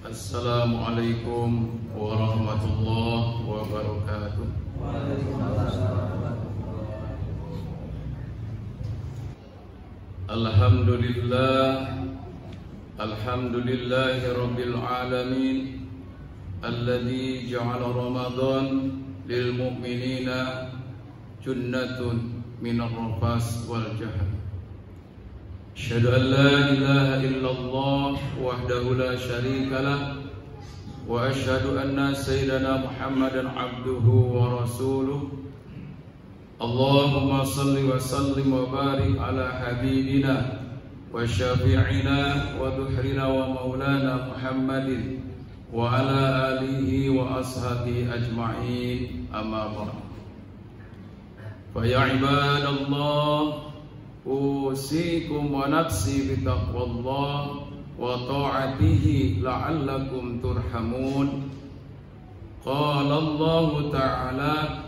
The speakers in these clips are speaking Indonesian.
Assalamualaikum warahmatullahi wabarakatuh. Alhamdulillahi rabbil alamin alladzi ja'ala Ramadan lil mu'minina junnatun minar rafas wal jahl. Asyhadu an la ilaha illallah wahdahu la syarika lah wa asyhadu anna sayyidana Muhammadan abduhu wa rasuluh. Allahumma salli wa sallim wa barik ala habibina wa syafi'ina wa duhrina wa maulana Muhammadin wa ala alihi wa ashabihi ajma'in, amma ba'd. Fa ya ibadallah, usikum wa nafsi bitaqwallah wa ta'atihi la'allakum turhamun. Qala Allah ta'ala,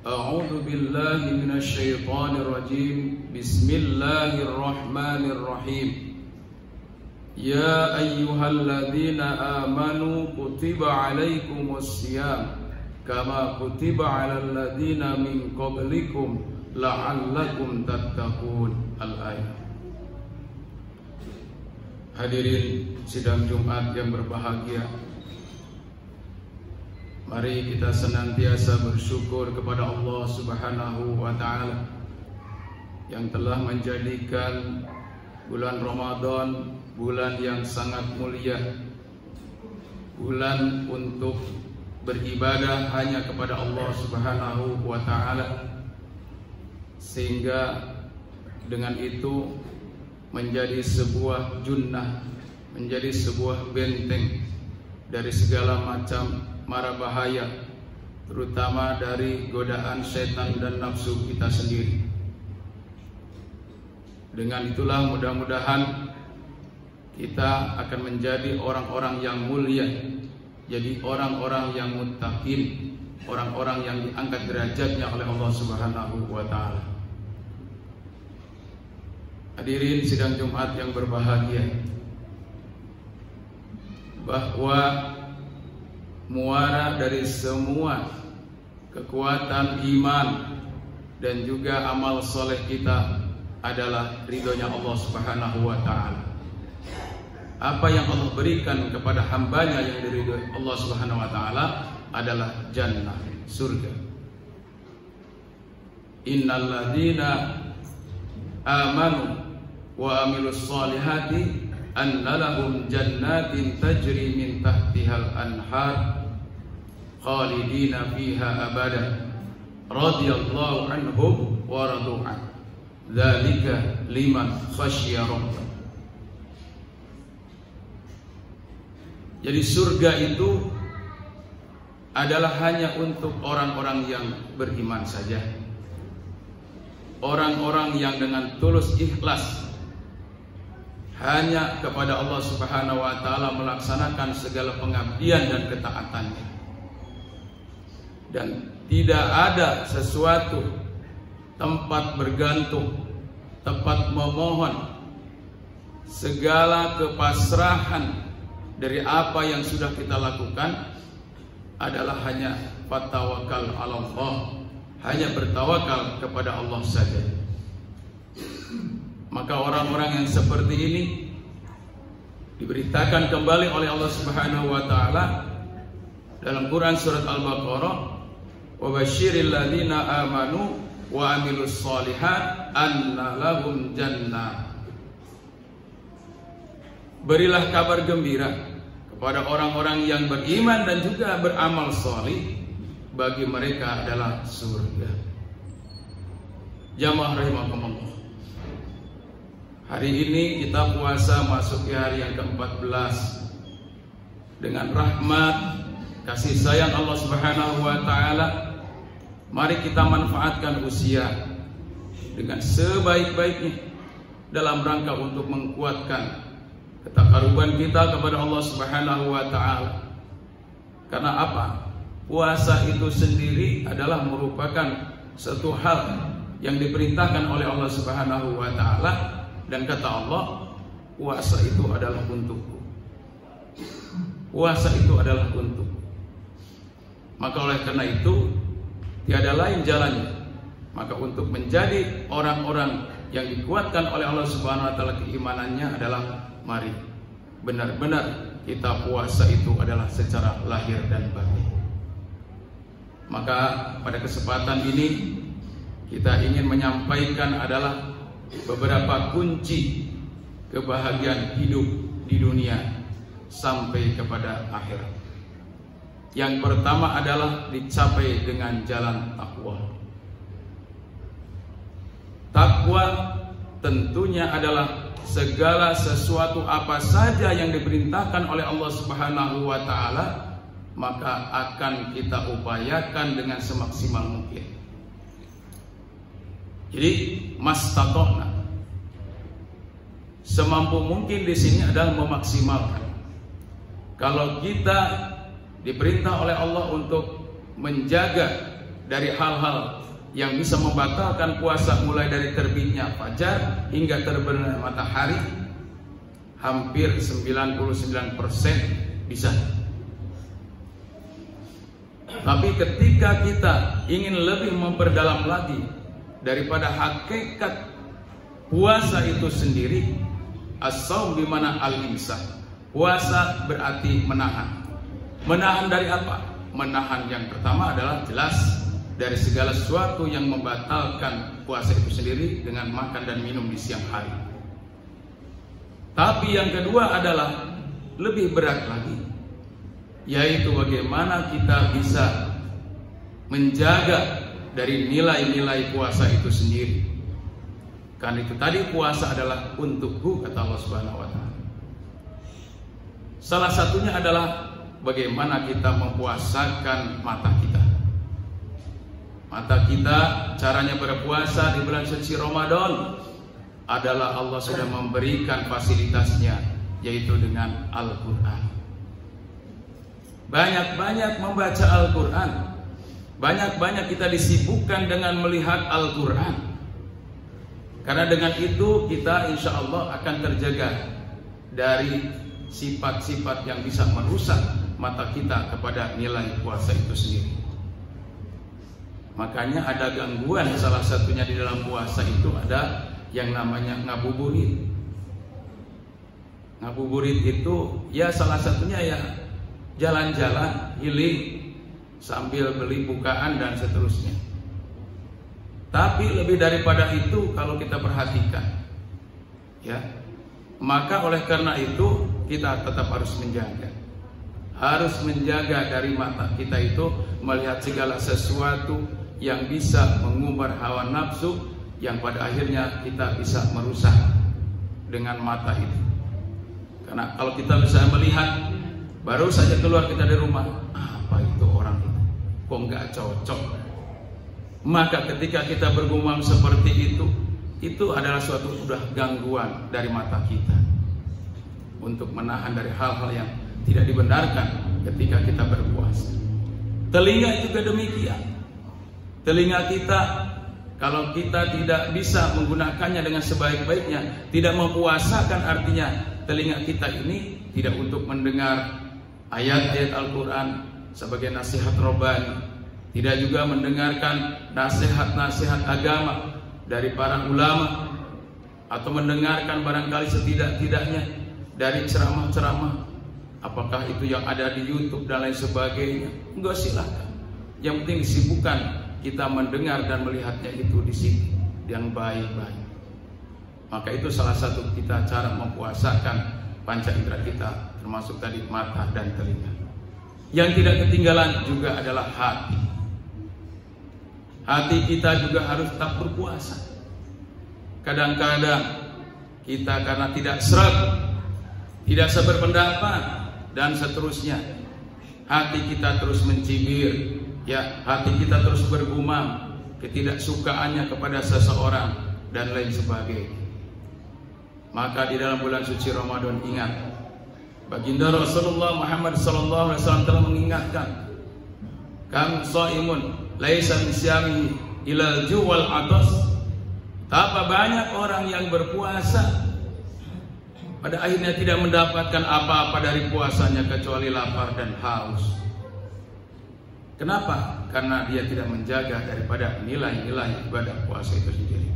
a'udzu billahi minasy syaithanir rajim. Bismillahirrahmanirrahim. Ya ayyuhalladzina amanu kutiba 'alaikumus syiyam kama kutiba 'alal ladzina min qablikum la'allakum tattaqun. Al-ayat. Hadirin sidang Jumat yang berbahagia, mari kita senantiasa bersyukur kepada Allah Subhanahu wa ta'ala yang telah menjadikan bulan Ramadan bulan yang sangat mulia, bulan untuk beribadah hanya kepada Allah Subhanahu wa ta'ala, sehingga dengan itu menjadi sebuah junnah, menjadi sebuah benteng dari segala macam mara bahaya, terutama dari godaan setan dan nafsu kita sendiri. Dengan itulah mudah-mudahan kita akan menjadi orang-orang yang mulia, jadi orang-orang yang muttaqin, orang-orang yang diangkat derajatnya oleh Allah Subhanahu wa ta'ala. Hadirin sidang Jumat yang berbahagia, bahwa muara dari semua kekuatan iman dan juga amal soleh kita adalah ridhonya Allah Subhanahu wa ta'ala. Apa yang Allah berikan kepada hambanya yang diridhoi Allah Subhanahu wa ta'ala adalah jannah, surga. Innal ladzina amanu wa amilus solihati anna lahum jannatin tajri min tahtihal anhar khalidina fiha abada radhiyallahu anhum wa radu'an dzalika liman khasyiya rabbah. Jadi surga itu adalah hanya untuk orang-orang yang beriman saja, orang-orang yang dengan tulus ikhlas hanya kepada Allah Subhanahu wa ta'ala melaksanakan segala pengabdian dan ketaatannya, dan tidak ada sesuatu tempat bergantung, tempat memohon, segala kepasrahan dari apa yang sudah kita lakukan adalah hanya fatawakal ala Allah, hanya bertawakal kepada Allah saja. Maka orang-orang yang seperti ini diberitakan kembali oleh Allah Subhanahu wa ta'ala dalam Quran surat Al-Baqarah, wa basyiril ladzina amanu wa amilus sholihat anna lahum jannah. Berilah kabar gembira kepada orang-orang yang beriman dan juga beramal sholih, bagi mereka adalah surga. Jamaah rahimakumullah, hari ini kita puasa masuki hari yang ke-14 dengan rahmat kasih sayang Allah Subhanahu wa ta'ala. Mari kita manfaatkan usia dengan sebaik-baiknya dalam rangka untuk menguatkan ketakaruban kita kepada Allah Subhanahu wa ta'ala. Karena apa? Puasa itu sendiri adalah merupakan satu hal yang diperintahkan oleh Allah Subhanahu wa ta'ala, dan kata Allah, puasa itu adalah untukku. Puasa itu adalah untuk. Maka oleh karena itu tiada lain jalannya. Maka untuk menjadi orang-orang yang dikuatkan oleh Allah Subhanahu wa taala keimanannya adalah mari benar-benar kita puasa itu adalah secara lahir dan batin. Maka pada kesempatan ini kita ingin menyampaikan adalah beberapa kunci kebahagiaan hidup di dunia sampai kepada akhirat. Yang pertama adalah dicapai dengan jalan takwa. Takwa tentunya adalah segala sesuatu apa saja yang diperintahkan oleh Allah Subhanahu wa taala, maka akan kita upayakan dengan semaksimal mungkin. Jadi mastata'na, semampu mungkin di sini adalah memaksimalkan. Kalau kita diperintah oleh Allah untuk menjaga dari hal-hal yang bisa membatalkan puasa, mulai dari terbitnya fajar hingga terbenamnya matahari, hampir 99% bisa. Tapi ketika kita ingin lebih memperdalam lagi daripada hakikat puasa itu sendiri, as-shaum bimana al-imsak. Puasa berarti menahan. Menahan dari apa? Menahan yang pertama adalah jelas dari segala sesuatu yang membatalkan puasa itu sendiri dengan makan dan minum di siang hari. Tapi yang kedua adalah lebih berat lagi, yaitu bagaimana kita bisa menjaga dari nilai-nilai puasa itu sendiri. Karena itu tadi puasa adalah untukku, kata Allah Subhanahu wa taala. Salah satunya adalah bagaimana kita mempuasakan mata kita. Mata kita, caranya berpuasa di bulan suci Ramadan adalah Allah sudah memberikan fasilitasnya, yaitu dengan Al-Quran. Banyak-banyak membaca Al-Quran, banyak-banyak kita disibukkan dengan melihat Al-Quran. Karena dengan itu kita insya Allah akan terjaga dari sifat-sifat yang bisa merusak mata kita kepada nilai puasa itu sendiri. Makanya ada gangguan, salah satunya di dalam puasa itu ada yang namanya ngabuburit. Ngabuburit itu ya salah satunya ya jalan-jalan, healing, sambil beli bukaan dan seterusnya. Tapi lebih daripada itu kalau kita perhatikan, ya, maka oleh karena itu kita tetap harus menjaga dari mata kita itu melihat segala sesuatu yang bisa mengumbar hawa nafsu, yang pada akhirnya kita bisa merusak dengan mata itu. Karena kalau kita bisa melihat, baru saja keluar kita dari rumah, apa itu orang itu, kok nggak cocok. Maka ketika kita bergumam seperti itu adalah suatu udah gangguan dari mata kita untuk menahan dari hal-hal yang tidak dibenarkan ketika kita berpuasa. Telinga juga demikian. Telinga kita, kalau kita tidak bisa menggunakannya dengan sebaik-baiknya, tidak mempuasakan, artinya telinga kita ini tidak untuk mendengar ayat-ayat Al-Quran sebagai nasihat robbani, tidak juga mendengarkan nasihat-nasihat agama dari para ulama, atau mendengarkan barangkali setidak-tidaknya dari ceramah-ceramah, apakah itu yang ada di YouTube dan lain sebagainya. Enggak, silakan. Yang penting disibukkan kita mendengar dan melihatnya itu di sini yang baik-baik. Maka itu salah satu kita cara mempuasakan panca indera kita, termasuk tadi mata dan telinga. Yang tidak ketinggalan juga adalah hati. Hati kita juga harus tetap berpuasa. Kadang-kadang kita karena tidak seret, tidak seberpendapat dan seterusnya, hati kita terus mencibir, ya, hati kita terus bergumam ketidaksukaannya kepada seseorang dan lain sebagainya. Maka di dalam bulan suci Ramadan, ingat, baginda Rasulullah Muhammad SAW telah mengingatkan, kam shaimun laisa min siyamihi ilal ju' wal atas. Betapa banyak orang yang berpuasa, pada akhirnya tidak mendapatkan apa-apa dari puasanya kecuali lapar dan haus. Kenapa? Karena dia tidak menjaga daripada nilai-nilai ibadah puasa itu sendiri.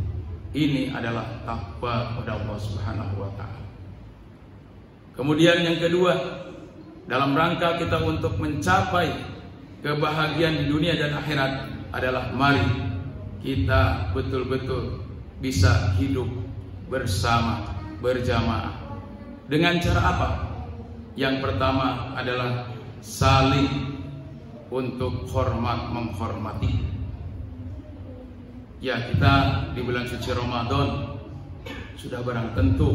Ini adalah takwa kepada Allah Subhanahu wa Ta'ala. Kemudian yang kedua, dalam rangka kita untuk mencapai kebahagiaan di dunia dan akhirat adalah mari kita betul-betul bisa hidup bersama, berjamaah. Dengan cara apa? Yang pertama adalah saling untuk hormat menghormati. Ya, kita di bulan suci Ramadan sudah barang tentu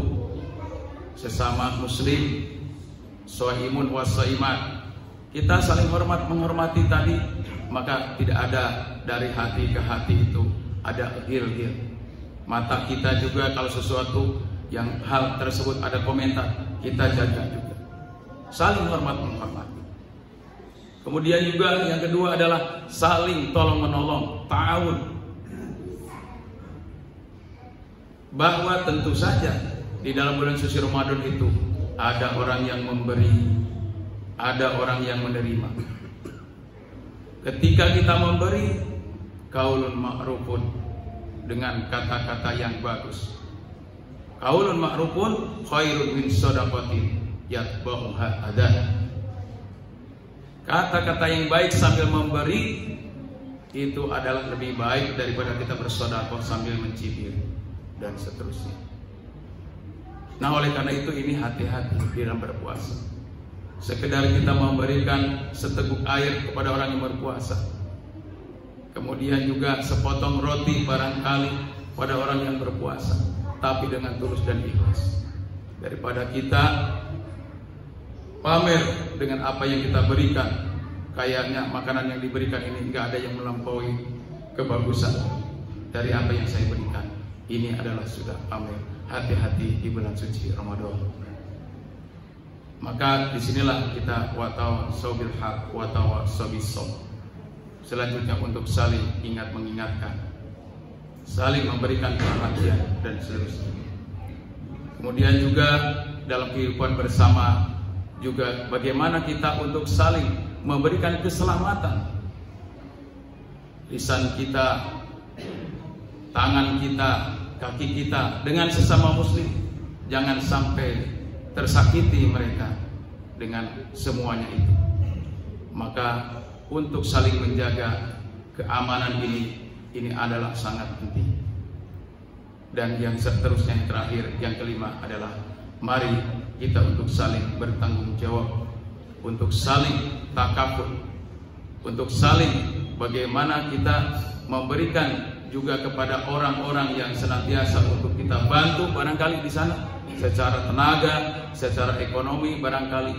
sesama muslim, shaimun wa shaimat, kita saling hormat menghormati tadi, maka tidak ada dari hati ke hati itu ada gil-gil. Mata kita juga kalau sesuatu yang hal tersebut ada komentar, kita jaga juga. Saling hormat menghormati. Kemudian juga yang kedua adalah saling tolong menolong, ta'awun. Bahwa tentu saja di dalam bulan suci Ramadan itu ada orang yang memberi, ada orang yang menerima. Ketika kita memberi, qaulun ma'rufun, dengan kata-kata yang bagus. Qaulun ma'rufun khairun min shadaqatin yatba'uha adha. Kata-kata yang baik sambil memberi itu adalah lebih baik daripada kita bersedekah sambil mencibir dan seterusnya. Nah, oleh karena itu ini hati-hati dalam berpuasa. Sekedar kita memberikan seteguk air kepada orang yang berpuasa, kemudian juga sepotong roti barangkali pada orang yang berpuasa, tapi dengan tulus dan ikhlas, daripada kita pamer dengan apa yang kita berikan. Kayaknya makanan yang diberikan ini enggak ada yang melampaui kebagusan dari apa yang saya berikan. Ini adalah sudah pamer. Hati-hati di bulan suci Ramadan. Maka disinilah kita watawasau bil haq watawasau bis sabr. Selanjutnya untuk saling ingat mengingatkan, saling memberikan perhatian dan seterusnya. Kemudian juga dalam kehidupan bersama juga bagaimana kita untuk saling memberikan keselamatan. Lisan kita, tangan kita, kaki kita dengan sesama muslim, jangan sampai tersakiti mereka dengan semuanya itu. Maka untuk saling menjaga keamanan ini adalah sangat penting. Dan yang seterusnya, yang terakhir, yang kelima adalah mari kita untuk saling bertanggung jawab, untuk saling takaful, untuk saling bagaimana kita memberikan juga kepada orang-orang yang senantiasa untuk kita bantu barangkali di sana secara tenaga, secara ekonomi barangkali.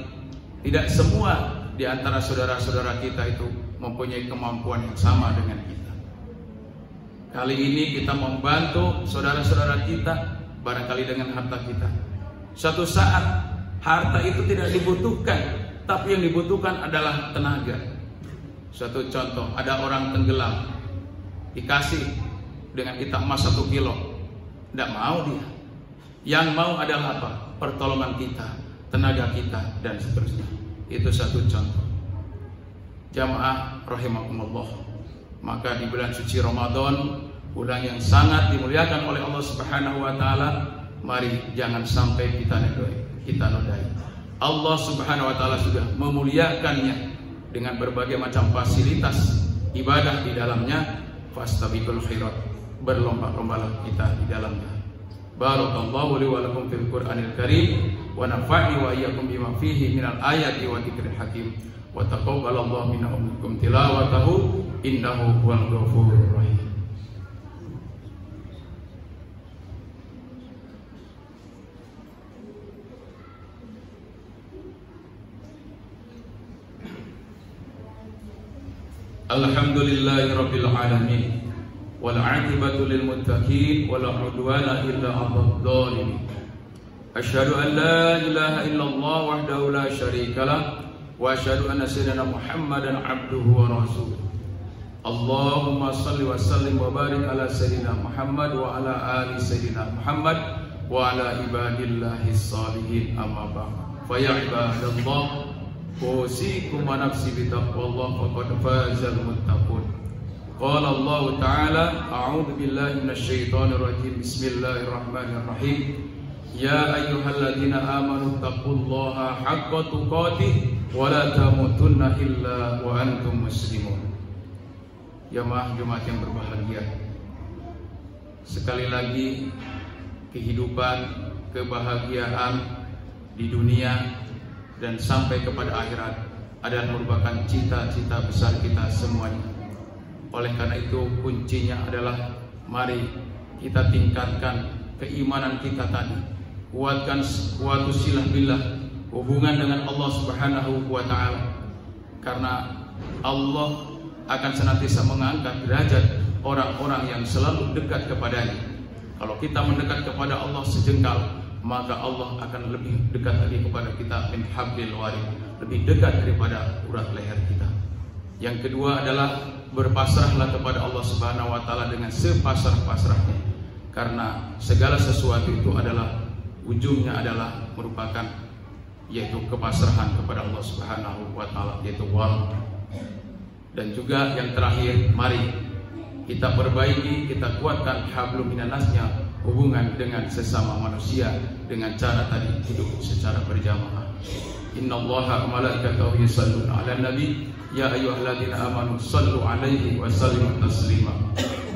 Tidak semua di antara saudara-saudara kita itu mempunyai kemampuan yang sama dengan kita. Kali ini kita membantu saudara-saudara kita barangkali dengan harta kita. Suatu saat harta itu tidak dibutuhkan, tapi yang dibutuhkan adalah tenaga. Suatu contoh, ada orang tenggelam, dikasih dengan kita emas 1 kilo, tidak mau dia. Yang mau adalah apa? Pertolongan kita, tenaga kita, dan seterusnya. Itu satu contoh. Jamaah rahimakumullah. Maka di bulan suci Ramadan, bulan yang sangat dimuliakan oleh Allah Subhanahu wa Ta'ala, mari jangan sampai kita nodai. Allah Subhanahu wa Ta'ala sudah memuliakannya dengan berbagai macam fasilitas ibadah di dalamnya. Fastabiqul khairat, berlomba-lombalah kita di dalamnya. Barakallahu li wa lakum fil Qur'anil Karim wa nafa'ni wa iyyakum bima fihi minal ayati wa dzikril hakim wa taqabbalallahu minna wa minkum tilawatahu innahu huwal ghafurur rahim. Alhamdulillahi rabbil alamin wal 'aqibatu lil muttaqin wala 'udwana illa 'alal zalimin. Asyhadu an la ilaha illallah wahdahu la syarikalah wa asyhadu anna sayyidina Muhammadan 'abduhu wa rasuluh. Allahumma shalli wa sallim wa barik ala sayyidina Muhammad wa ala ali sayyidina Muhammad wa ala ibadillahi salihin amma ba'd. Fa ya ibadallah, usikum wa nafsi bi taqwallah faqad fazal muttaqun. Qala Allah Ta'ala, a'udzu billahi minasy syaithanir rajim. Bismillahirrahmanirrahim. Ya ayyuhalladzina amanu taqullaha haqqa tuqatih wa la tamutunna illa wa antum muslimun. Jamaah Jumat yang berbahagia, sekali lagi kehidupan, kebahagiaan di dunia dan sampai kepada akhirat adalah merupakan cita-cita besar kita semuanya. Oleh karena itu kuncinya adalah mari kita tingkatkan keimanan kita tadi, kuatkan suatu silah billah, hubungan dengan Allah Subhanahu wa Ta'ala, karena Allah akan senantiasa mengangkat derajat orang-orang yang selalu dekat kepadanya. Kalau kita mendekat kepada Allah sejengkal, maka Allah akan lebih dekat lagi kepada kita min hablil warid, lebih dekat daripada urat leher kita. Yang kedua adalah berpasrahlah kepada Allah Subhanahu wa Ta'ala dengan sepasrah-pasrahnya, karena segala sesuatu itu adalah ujungnya adalah merupakan yaitu kepasrahan kepada Allah Subhanahu wa Ta'ala, yaitu wal. Dan juga yang terakhir, mari kita perbaiki, kita kuatkan hablum minannasnya, hubungan dengan sesama manusia dengan cara tadi hidup secara berjamaah. Innallaha wa malaikatahu yusholluna 'alan nabi ya ayyuhalladzina amanu shallu 'alaihi wa sallimu taslima.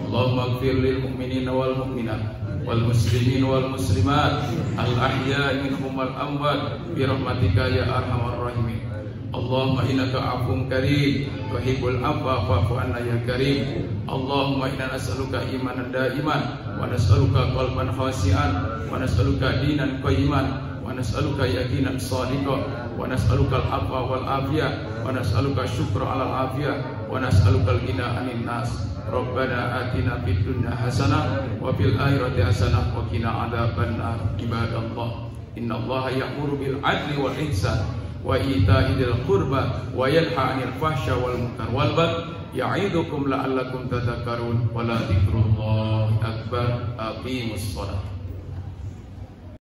Allahumma ighfir lil mu'minina wal mu'minat wal muslimin wal muslimat al ahya'i minhum wal amwat bi rahmatika ya arhamar rahimin. Allahumma innaka 'afuwwun karim tuhibbul 'afwa fa'fu 'anna ya karim. Allahumma inna nas'aluka imanan da'iman wa nas'aluka qalban khashi'an wa nas'aluka dinan qayyiman wa nas'aluka yaqinan shadiqan wa nas'aluka al-'afwa wal 'afiyah wa nas'aluka syukra 'alal 'afiyah wa nas'aluka al-ghina 'anil nas. Rabbana atina fid dunya hasanah wa fil akhirati hasanah wa qina 'adzabannar. Ibadallah, innallaha ya'muru bil 'adli wal ihsan wa ita'i dzil qurba wa yanha 'anil fahsya wal munkar wal baghi ya'idukum la'allakum tadhakkarun wa la dzikrullahi akbar. Aqimus shalah.